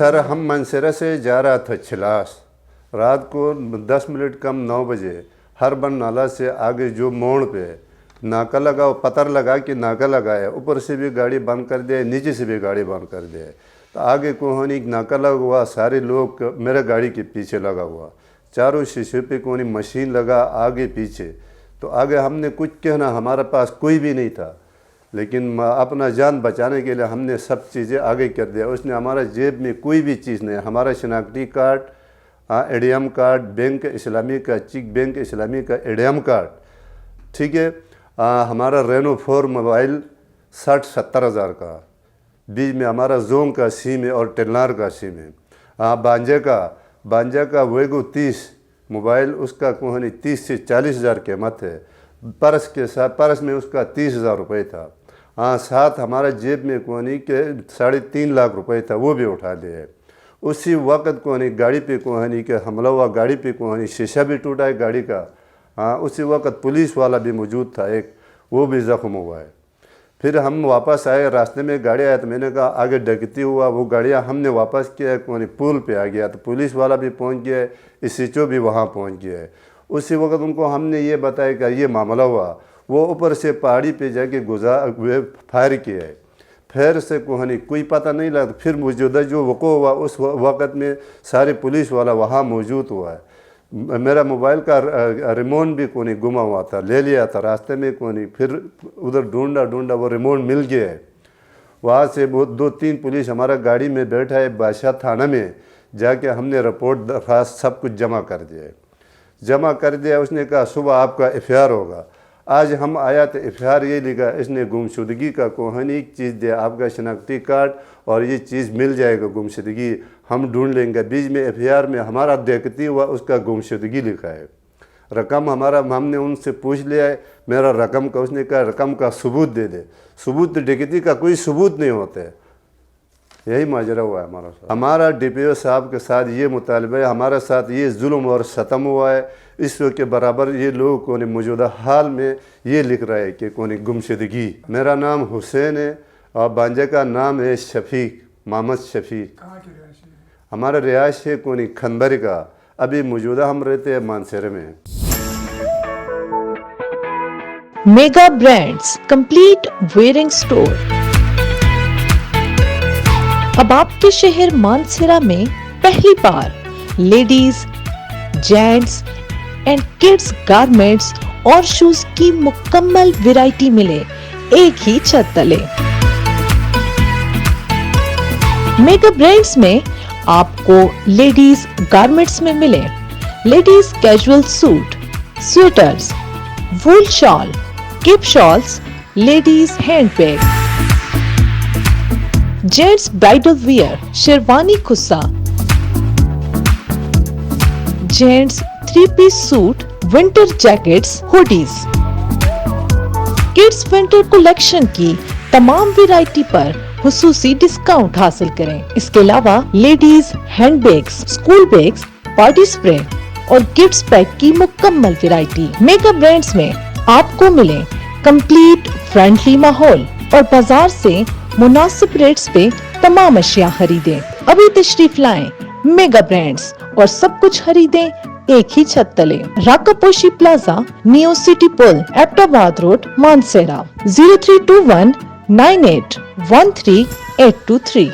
Sir हम मानसेरा से जा रहा था छिलास, रात को 10 मिनट कम 9 बजे हर बन नाला से आगे जो मोड़ पे नाका लगा, पत्थर लगा कि नाका लगाया, ऊपर से भी गाड़ी बंद कर दिया, नीचे से भी गाड़ी बंद कर दिया। तो आगे कोहनी नाका लगा हुआ, सारे लोग मेरे गाड़ी के पीछे लगा हुआ, चारों शीशे पे कोनी मशीन लगा आगे पीछे। तो आगे हमने कुछ कहना, हमारे पास कोई भी नहीं था, लेकिन अपना जान बचाने के लिए हमने सब चीज़ें आगे कर दिया। उसने हमारा जेब में कोई भी चीज़ नहीं, हमारा शनाख्ती कार्ड, एडीएम कार्ड, बैंक इस्लामी का, चिक बैंक इस्लामी का एडीएम कार्ड, ठीक है, हमारा रेनो 4 मोबाइल 60-70 हज़ार का, बीच में हमारा जोंग का सिम है और टेलनार का सिम है। बांजा का वेगो 30 मोबाइल, उसका कोहनी 30 से 40 हज़ार कीमत है। पर्स के साथ, पर्स में उसका 30 हज़ार रुपये था। साथ हमारा जेब में कोहनी के 3.5 लाख रुपये था, वो भी उठा लिए। उसी वक्त कोहनी गाड़ी पे कोहनी के हमला हुआ, गाड़ी पे कोहनी शीशा भी टूटा है गाड़ी का। उसी वक्त पुलिस वाला भी मौजूद था एक, वो भी ज़ख्म हुआ है। फिर हम वापस आए, रास्ते में गाड़ी आया तो मैंने कहा आगे डकैती हुआ, वो गाड़ियाँ हमने वापस किया, कोनी पुल पे आ गया तो पुलिस वाला भी पहुंच गया, SHO भी वहाँ पहुंच गया है। उसी वक्त उनको हमने ये बताया कि ये मामला हुआ, वो ऊपर से पहाड़ी पे जाके फायर किया है। फिर से कोहनी कोई पता नहीं लगा। फिर मौजूदा जो वक़्त हुआ उस वक़्त में सारे पुलिस वाला वहाँ मौजूद हुआ है। मेरा मोबाइल का रिमोट भी कोनी गुमा हुआ था, ले लिया था रास्ते में कोनी, फिर उधर ढूंढा वो रिमोट मिल गया है। वहाँ से वो 2-3 पुलिस हमारा गाड़ी में बैठा है, बादशाह थाना में जाके हमने रिपोर्ट दरख्वास्त सब कुछ जमा कर दिया। उसने कहा सुबह आपका FIR होगा। आज हम आया तो FIR ये लिखा, इसने गुमशुदगी का कोहनी एक चीज़ दिया, आपका शनाख्ती कार्ड और ये चीज़ मिल जाएगा, गुमशुदगी हम ढूंढ लेंगे। बीच में FIR में हमारा डकैती हुआ, उसका गुमशुदगी लिखा है। रकम हमारा, हमने उनसे पूछ लिया है मेरा रकम का, उसने कहा रकम का सबूत दे दे। सबूत, डकैती का कोई सबूत नहीं होता है। यही माजरा हुआ है हमारा साथ। हमारा DPO साहब के साथ ये मुतालबा है, हमारे साथ ये जुल्म और सतम हुआ है, इस के बराबर ये लोग कोनी मौजूदा हाल में ये लिख रहा है कि कोनी गुमशुदगी। मेरा नाम हुसैन है और बांजा का नाम है शफीक, मोहम्मद शफीक। हमारा रिहाइश है कोनी खंदर का, अभी मौजूदा हम रहते हैं मानसेरे में। Mega brands complete wearing store अब आपके शहर मानसेरा में पहली बार ladies, gents and kids garments और शूज की मुकम्मल वैरायटी मिले एक ही छत तले। मेगा ब्रांड्स में आपको लेडीज गारमेंट्स में मिले ladies casual suit, sweaters, wool shawl, किप shawls, ladies handbag, gents bridal wear, sherwani खुस्सा, gents 3-piece suit, winter jackets, hoodies. Kids winter collection की तमाम वैरायटी पर हुसूसी डिस्काउंट हासिल करें। इसके अलावा ladies handbags, school bags, party spray और गिफ्ट्स पैक की मुकम्मल वैरायटी। मेगा ब्रांड्स में आपको मिले कंप्लीट फ्रेंडली माहौल और बाजार से मुनासिब रेट्स पे तमाम अशिया खरीदें। अभी तशरीफ लाएं मेगा ब्रांड्स और सब कुछ खरीदें एक ही छत तले। राकापोशी प्लाजा, नियो सिटी पुल, एबटाबाद रोड, मानसेरा। 0321 9813 823।